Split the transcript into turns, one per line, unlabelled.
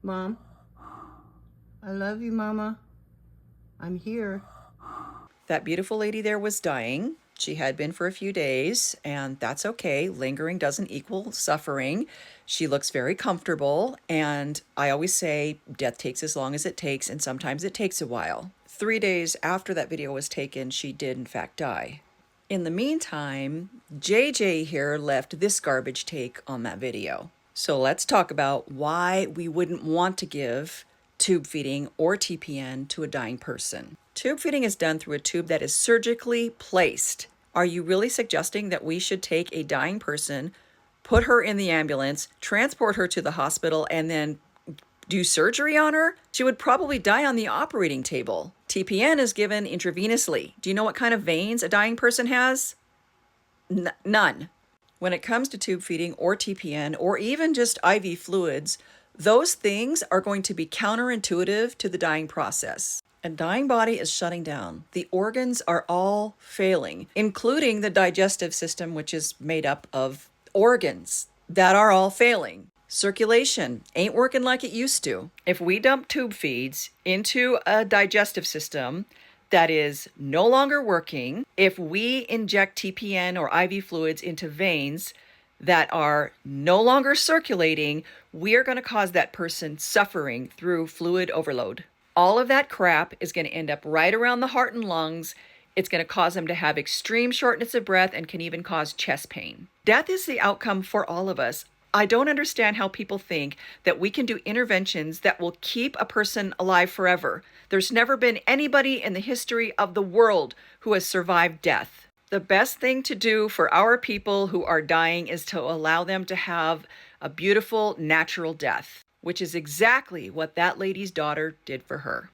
Mom, I love you, Mama. I'm here.
That beautiful lady there was dying. She had been for a few days, and that's okay. Lingering doesn't equal suffering. She looks very comfortable, and I always say death takes as long as it takes, and sometimes it takes a while. 3 days after that video was taken, she did in fact die. In the meantime, JJ here left this garbage take on that video. So let's talk about why we wouldn't want to give tube feeding or TPN to a dying person. Tube feeding is done through a tube that is surgically placed. Are you really suggesting that we should take a dying person, put her in the ambulance, transport her to the hospital, and then do surgery on her? She would probably die on the operating table. TPN is given intravenously. Do you know what kind of veins a dying person has? None. When it comes to tube feeding or TPN or even just IV fluids, those things are going to be counterintuitive to the dying process. A dying body is shutting down. The organs are all failing, including the digestive system, which is made up of organs that are all failing. Circulation ain't working like it used to. If we dump tube feeds into a digestive system that is no longer working, if we inject TPN or IV fluids into veins that are no longer circulating, we are going to cause that person suffering through fluid overload. All of that crap is going to end up right around the heart and lungs. It's going to cause them to have extreme shortness of breath and can even cause chest pain. Death is the outcome for all of us. I don't understand how people think that we can do interventions that will keep a person alive forever. There's never been anybody in the history of the world who has survived death. The best thing to do for our people who are dying is to allow them to have a beautiful, natural death, which is exactly what that lady's daughter did for her.